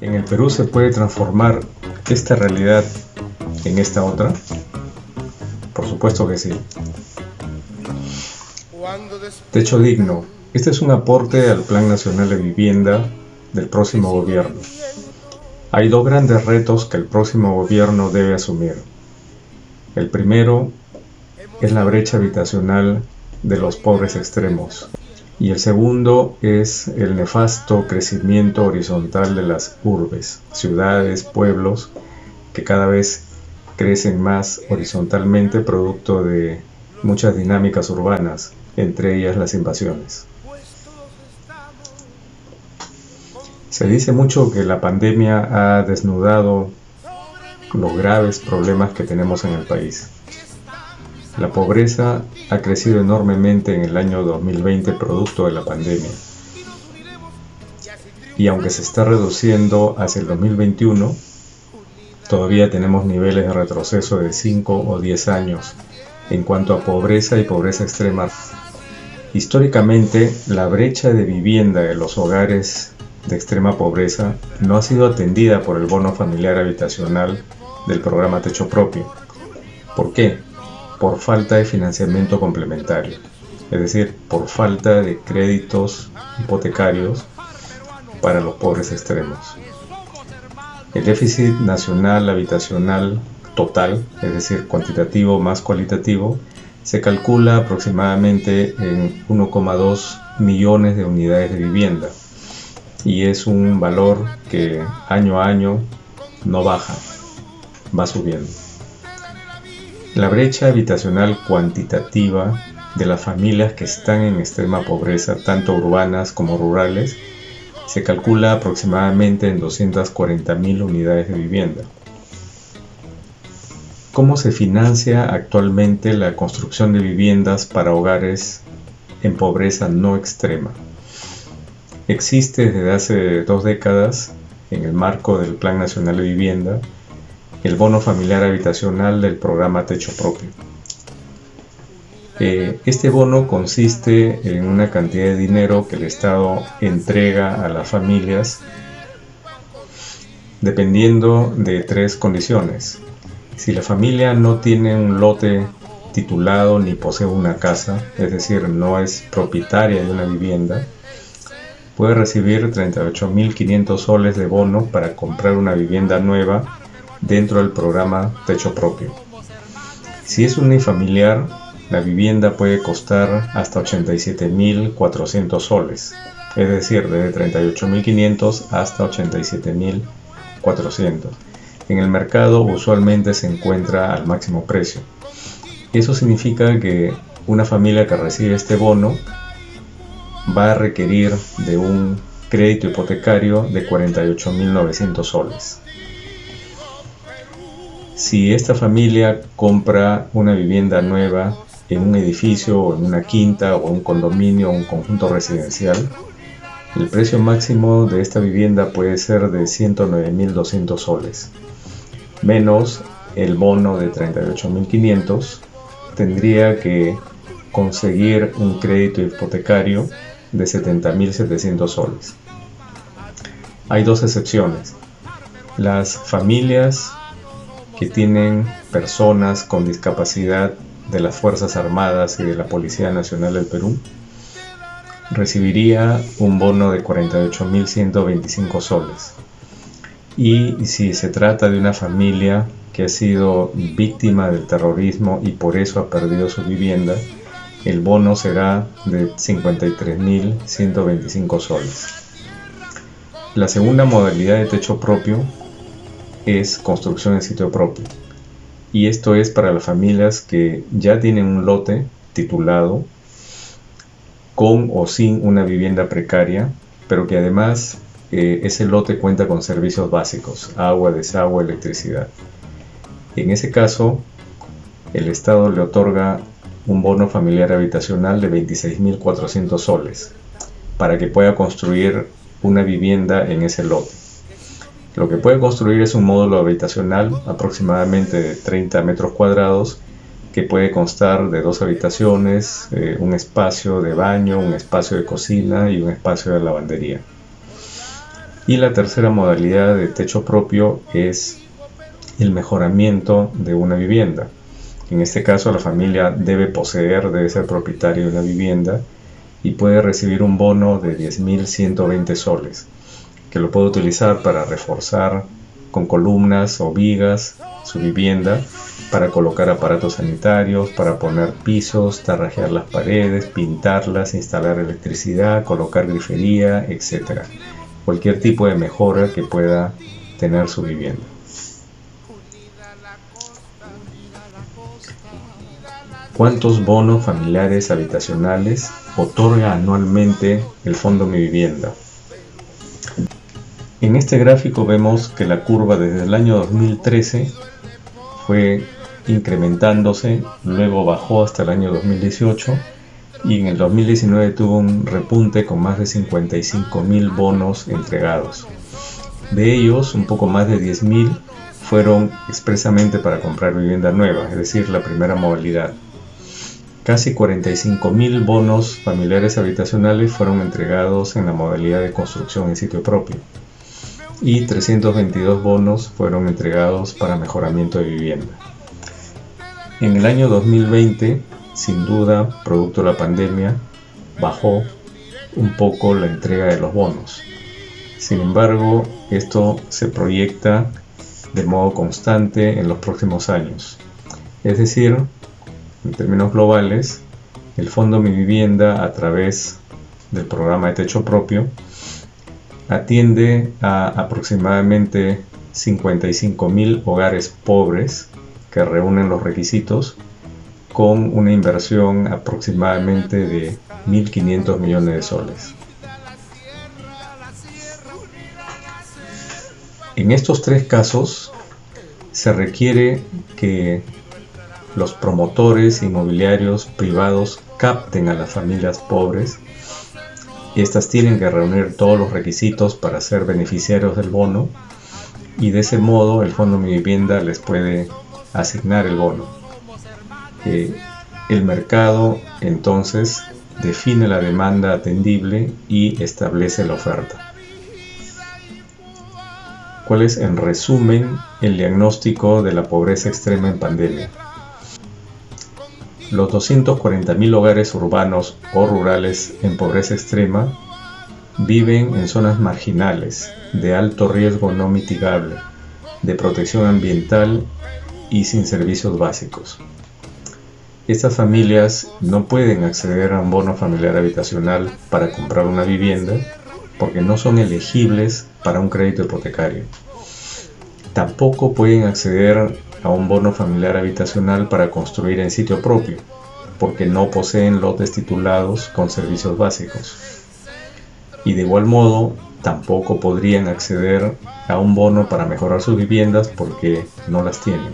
¿En el Perú se puede transformar esta realidad en esta otra? Por supuesto que sí. Techo digno. Este es un aporte al Plan Nacional de Vivienda del próximo gobierno. Hay dos grandes retos que el próximo gobierno debe asumir. El primero es la brecha habitacional de los pobres extremos. Y el segundo es el nefasto crecimiento horizontal de las urbes, ciudades, pueblos, que cada vez crecen más horizontalmente producto de muchas dinámicas urbanas, entre ellas las invasiones. Se dice mucho que la pandemia ha desnudado los graves problemas que tenemos en el país. La pobreza ha crecido enormemente en el año 2020 producto de la pandemia. Y aunque se está reduciendo hacia el 2021, todavía tenemos niveles de retroceso de 5 o 10 años en cuanto a pobreza y pobreza extrema. Históricamente, la brecha de vivienda de los hogares de extrema pobreza no ha sido atendida por el bono familiar habitacional del programa Techo Propio. ¿Por qué? Por falta de financiamiento complementario, es decir, por falta de créditos hipotecarios para los pobres extremos. El déficit nacional habitacional total, es decir, cuantitativo más cualitativo, se calcula aproximadamente en 1,2 millones de unidades de vivienda y es un valor que año a año no baja, va subiendo. La brecha habitacional cuantitativa de las familias que están en extrema pobreza, tanto urbanas como rurales, se calcula aproximadamente en 240.000 unidades de vivienda. ¿Cómo se financia actualmente la construcción de viviendas para hogares en pobreza no extrema? Existe desde hace 2 décadas, en el marco del Plan Nacional de Vivienda, el bono familiar habitacional del programa Techo Propio. Este bono consiste en una cantidad de dinero que el Estado entrega a las familias dependiendo de 3 condiciones. Si la familia no tiene un lote titulado ni posee una casa, es decir, no es propietaria de una vivienda, puede recibir 38.500 soles de bono para comprar una vivienda nueva dentro del programa Techo Propio. Si es unifamiliar, la vivienda puede costar hasta 87.400 soles, es decir, desde 38.500 hasta 87.400. En el mercado usualmente se encuentra al máximo precio. Eso significa que una familia que recibe este bono va a requerir de un crédito hipotecario de 48.900 soles. Si esta familia compra una vivienda nueva en un edificio o en una quinta o un condominio o un conjunto residencial, el precio máximo de esta vivienda puede ser de 109.200 soles, menos el bono de 38.500, tendría que conseguir un crédito hipotecario de 70.700 soles. Hay 2 excepciones. Las familias que tienen personas con discapacidad de las Fuerzas Armadas y de la Policía Nacional del Perú recibiría un bono de 48.125 soles. Y si se trata de una familia que ha sido víctima del terrorismo y por eso ha perdido su vivienda, el bono será de 53.125 soles. La segunda modalidad de techo propio es construcción en sitio propio. Y esto es para las familias que ya tienen un lote titulado con o sin una vivienda precaria, pero que además ese lote cuenta con servicios básicos, agua, desagüe, electricidad. En ese caso, el Estado le otorga un bono familiar habitacional de 26.400 soles para que pueda construir una vivienda en ese lote. Lo que puede construir es un módulo habitacional aproximadamente de 30 metros cuadrados que puede constar de 2 habitaciones, un espacio de baño, un espacio de cocina y un espacio de lavandería. Y la tercera modalidad de techo propio es el mejoramiento de una vivienda. En este caso, la familia debe ser propietario de la vivienda y puede recibir un bono de 10.120 soles, que lo puede utilizar para reforzar con columnas o vigas su vivienda, para colocar aparatos sanitarios, para poner pisos, tarrajear las paredes, pintarlas, instalar electricidad, colocar grifería, etc. Cualquier tipo de mejora que pueda tener su vivienda. ¿Cuántos bonos familiares habitacionales otorga anualmente el Fondo Mi Vivienda? En este gráfico vemos que la curva desde el año 2013 fue incrementándose, luego bajó hasta el año 2018 y en el 2019 tuvo un repunte con más de 55.000 bonos entregados. De ellos, un poco más de 10.000 fueron expresamente para comprar vivienda nueva, es decir, la primera modalidad. Casi 45.000 bonos familiares habitacionales fueron entregados en la modalidad de construcción en sitio propio y 322 bonos fueron entregados para mejoramiento de vivienda. En el año 2020, sin duda, producto de la pandemia, bajó un poco la entrega de los bonos. Sin embargo, esto se proyecta de modo constante en los próximos años. Es decir, en términos globales, el Fondo Mi Vivienda, a través del programa de techo propio, atiende a aproximadamente 55.000 hogares pobres que reúnen los requisitos, con una inversión aproximadamente de 1.500 millones de soles. En estos tres casos se requiere que los promotores inmobiliarios privados capten a las familias pobres. Estas tienen que reunir todos los requisitos para ser beneficiarios del bono y de ese modo el Fondo Mi Vivienda les puede asignar el bono. El mercado entonces define la demanda atendible y establece la oferta. ¿Cuál es, en resumen, el diagnóstico de la pobreza extrema en pandemia? Los 240.000 hogares urbanos o rurales en pobreza extrema viven en zonas marginales, de alto riesgo no mitigable, de protección ambiental y sin servicios básicos. Estas familias no pueden acceder a un bono familiar habitacional para comprar una vivienda porque no son elegibles para un crédito hipotecario. Tampoco pueden acceder a un bono familiar habitacional para construir en sitio propio, porque no poseen lotes titulados con servicios básicos. Y de igual modo, tampoco podrían acceder a un bono para mejorar sus viviendas porque no las tienen.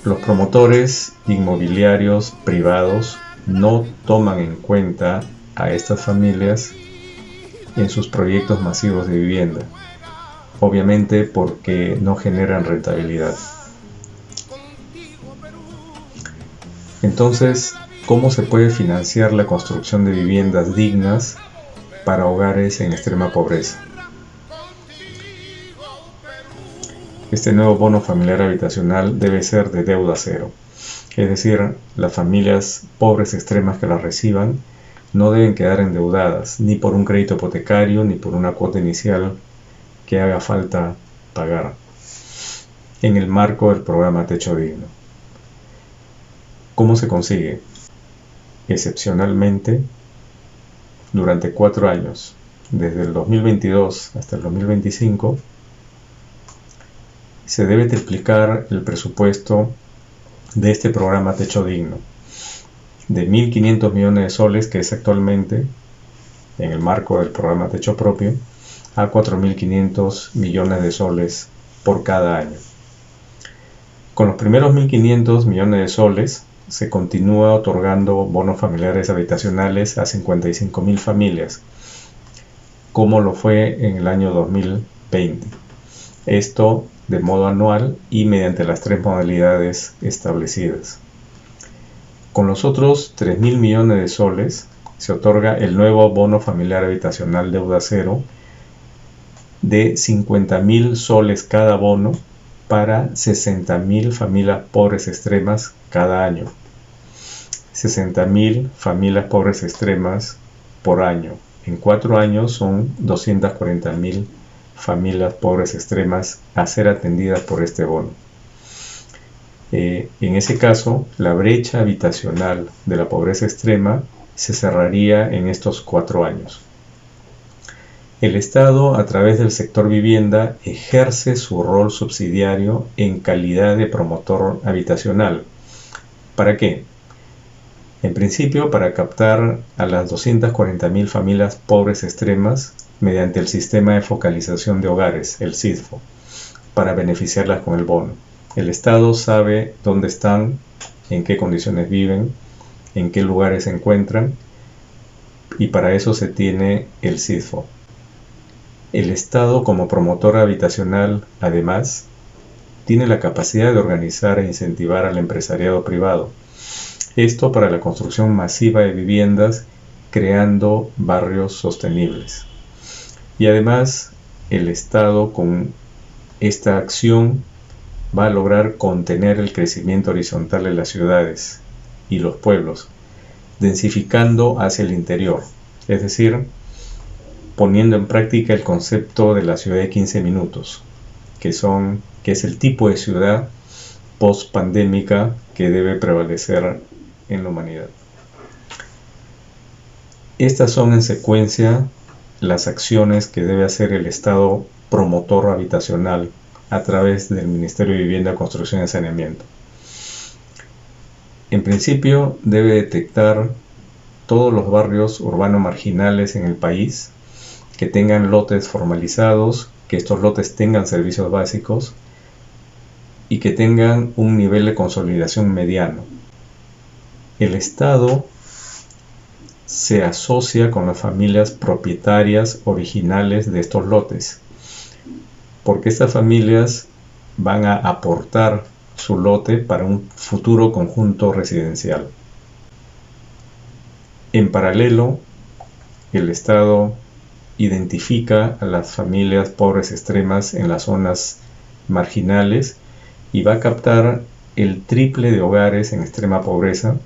Los promotores inmobiliarios privados no toman en cuenta a estas familias en sus proyectos masivos de vivienda, obviamente porque no generan rentabilidad. Entonces, ¿cómo se puede financiar la construcción de viviendas dignas para hogares en extrema pobreza? Este nuevo bono familiar habitacional debe ser de deuda cero, es decir, las familias pobres extremas que las reciban no deben quedar endeudadas ni por un crédito hipotecario ni por una cuota inicial que haga falta pagar en el marco del programa Techo Digno. ¿Cómo se consigue? Excepcionalmente, durante 4 años, desde el 2022 hasta el 2025, se debe triplicar el presupuesto de este programa Techo Digno, de 1.500 millones de soles, que es actualmente, en el marco del programa Techo Propio, a 4.500 millones de soles por cada año. Con los primeros 1.500 millones de soles se continúa otorgando bonos familiares habitacionales a 55.000 familias, como lo fue en el año 2020. Esto de modo anual y mediante las 3 modalidades establecidas. Con los otros 3.000 millones de soles se otorga el nuevo bono familiar habitacional deuda cero de 50.000 soles cada bono para 60.000 familias pobres extremas cada año. 60.000 familias pobres extremas por año. En 4 años son 240.000 familias pobres extremas a ser atendidas por este bono. En ese caso, la brecha habitacional de la pobreza extrema se cerraría en estos 4 años. El Estado, a través del sector vivienda, ejerce su rol subsidiario en calidad de promotor habitacional. ¿Para qué? En principio, para captar a las 240.000 familias pobres extremas mediante el sistema de focalización de hogares, el SIDFO, para beneficiarlas con el bono. El Estado sabe dónde están, en qué condiciones viven, en qué lugares se encuentran, y para eso se tiene el SIDFO. El Estado, como promotor habitacional, además, tiene la capacidad de organizar e incentivar al empresariado privado. Esto para la construcción masiva de viviendas, creando barrios sostenibles. Y además, el Estado, con esta acción, va a lograr contener el crecimiento horizontal de las ciudades y los pueblos, densificando hacia el interior, es decir, poniendo en práctica el concepto de la ciudad de 15 minutos, que es el tipo de ciudad post-pandémica que debe prevalecer en la humanidad. Estas son en secuencia las acciones que debe hacer el Estado promotor habitacional a través del Ministerio de Vivienda, Construcción y Saneamiento. En principio, debe detectar todos los barrios urbanos marginales en el país que tengan lotes formalizados, que estos lotes tengan servicios básicos y que tengan un nivel de consolidación mediano. El Estado se asocia con las familias propietarias originales de estos lotes, porque estas familias van a aportar su lote para un futuro conjunto residencial. En paralelo, el Estado identifica a las familias pobres extremas en las zonas marginales y va a captar el triple de hogares en extrema pobreza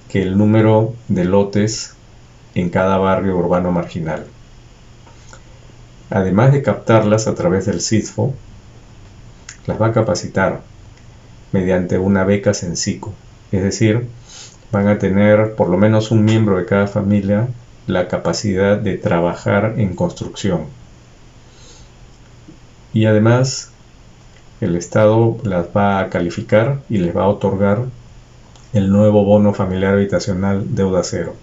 que el número de lotes en cada barrio urbano marginal. Además de captarlas a través del SIDFO, las va a capacitar mediante una beca Censico, es decir, van a tener por lo menos un miembro de cada familia la capacidad de trabajar en construcción. Y además, el Estado las va a calificar y les va a otorgar el nuevo bono familiar habitacional deuda cero.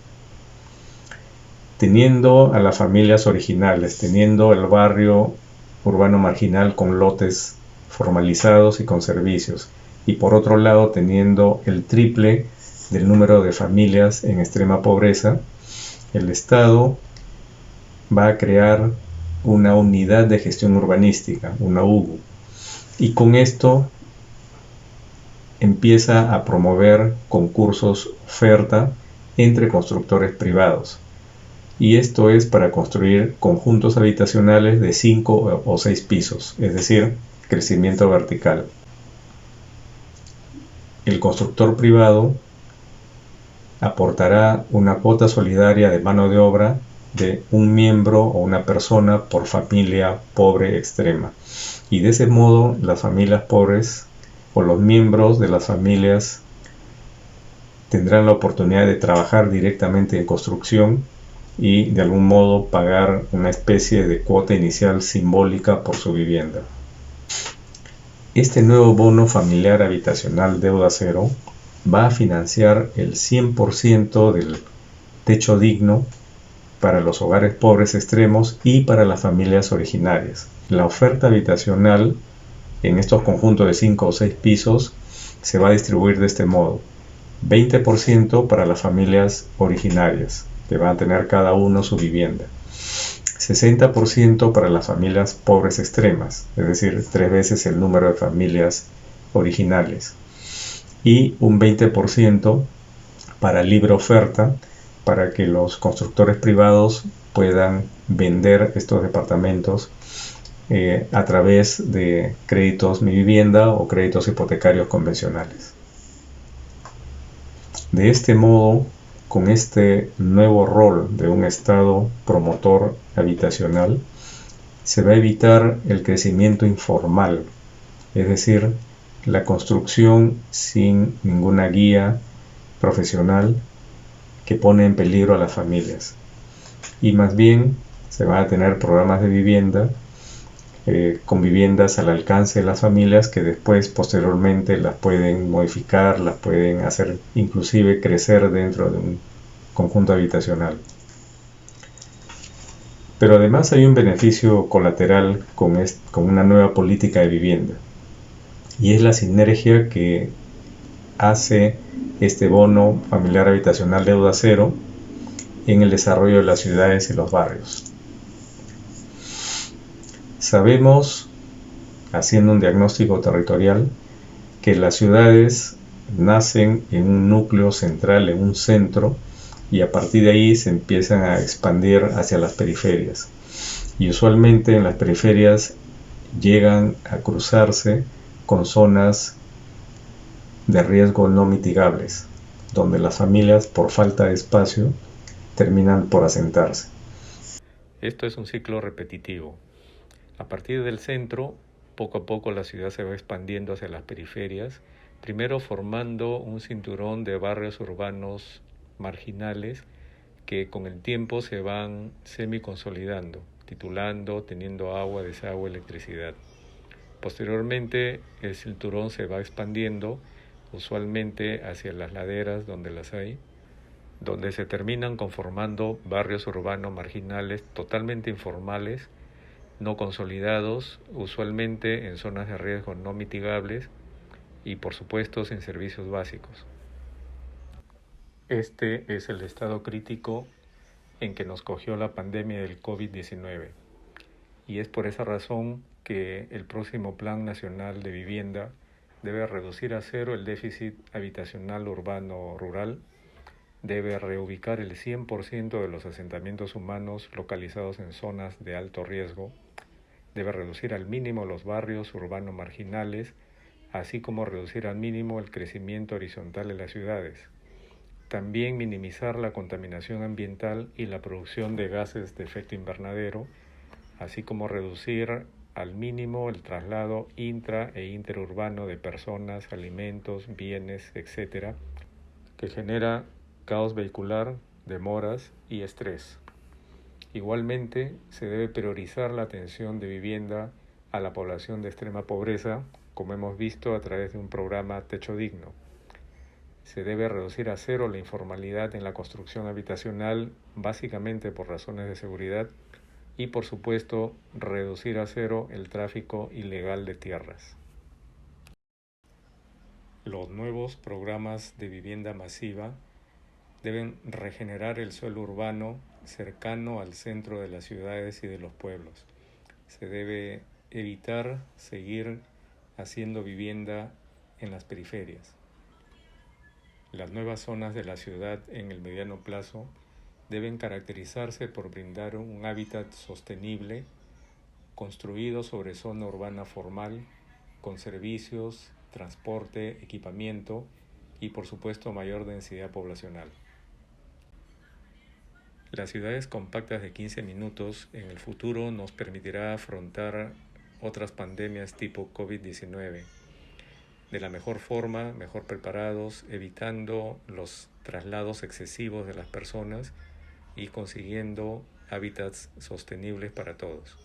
Teniendo a las familias originales, teniendo el barrio urbano marginal con lotes formalizados y con servicios, y por otro lado teniendo el triple del número de familias en extrema pobreza, el Estado va a crear una unidad de gestión urbanística, una UGU, y con esto empieza a promover concursos oferta entre constructores privados. Y esto es para construir conjuntos habitacionales de 5 o 6 pisos, es decir, crecimiento vertical. El constructor privado aportará una cuota solidaria de mano de obra de un miembro o una persona por familia pobre extrema. Y de ese modo las familias pobres o los miembros de las familias tendrán la oportunidad de trabajar directamente en construcción y de algún modo pagar una especie de cuota inicial simbólica por su vivienda. Este nuevo bono familiar habitacional deuda cero va a financiar el 100% del techo digno para los hogares pobres extremos y para las familias originarias. La oferta habitacional en estos conjuntos de 5 o 6 pisos se va a distribuir de este modo: 20% para las familias originarias, que van a tener cada uno su vivienda; 60% para las familias pobres extremas, es decir, 3 veces el número de familias originales; y un 20% para libre oferta, para que los constructores privados puedan vender estos departamentos a través de créditos Mi Vivienda o créditos hipotecarios convencionales. De este modo, con este nuevo rol de un Estado promotor habitacional, se va a evitar el crecimiento informal, es decir, la construcción sin ninguna guía profesional que pone en peligro a las familias. Y más bien se van a tener programas de vivienda con viviendas al alcance de las familias que después, posteriormente, las pueden modificar, las pueden hacer inclusive crecer dentro de un conjunto habitacional. Pero además hay un beneficio colateral con una nueva política de vivienda, y es la sinergia que hace este bono familiar habitacional deuda cero en el desarrollo de las ciudades y los barrios. Sabemos, haciendo un diagnóstico territorial, que las ciudades nacen en un núcleo central, en un centro, y a partir de ahí se empiezan a expandir hacia las periferias. Y usualmente en las periferias llegan a cruzarse con zonas de riesgo no mitigables, donde las familias, por falta de espacio, terminan por asentarse. Esto es un ciclo repetitivo. A partir del centro, poco a poco la ciudad se va expandiendo hacia las periferias, primero formando un cinturón de barrios urbanos marginales que con el tiempo se van semi-consolidando, titulando, teniendo agua, desagüe, electricidad. Posteriormente, el cinturón se va expandiendo, usualmente hacia las laderas donde las hay, donde se terminan conformando barrios urbanos marginales totalmente informales, no consolidados, usualmente en zonas de riesgo no mitigables y por supuesto sin servicios básicos. Este es el estado crítico en que nos cogió la pandemia del COVID-19 y es por esa razón que el próximo Plan Nacional de Vivienda debe reducir a cero el déficit habitacional urbano rural, debe reubicar el 100% de los asentamientos humanos localizados en zonas de alto riesgo, debe reducir al mínimo los barrios urbanos marginales, así como reducir al mínimo el crecimiento horizontal de las ciudades. También minimizar la contaminación ambiental y la producción de gases de efecto invernadero, así como reducir al mínimo el traslado intra e interurbano de personas, alimentos, bienes, etc., que genera caos vehicular, demoras y estrés. Igualmente, se debe priorizar la atención de vivienda a la población de extrema pobreza, como hemos visto a través de un programa Techo Digno. Se debe reducir a cero la informalidad en la construcción habitacional, básicamente por razones de seguridad, y por supuesto, reducir a cero el tráfico ilegal de tierras. Los nuevos programas de vivienda masiva deben regenerar el suelo urbano cercano al centro de las ciudades y de los pueblos. Se debe evitar seguir haciendo vivienda en las periferias. Las nuevas zonas de la ciudad en el mediano plazo deben caracterizarse por brindar un hábitat sostenible, construido sobre zona urbana formal, con servicios, transporte, equipamiento y por supuesto mayor densidad poblacional. Las ciudades compactas de 15 minutos en el futuro nos permitirá afrontar otras pandemias tipo COVID-19 de la mejor forma, mejor preparados, evitando los traslados excesivos de las personas y consiguiendo hábitats sostenibles para todos.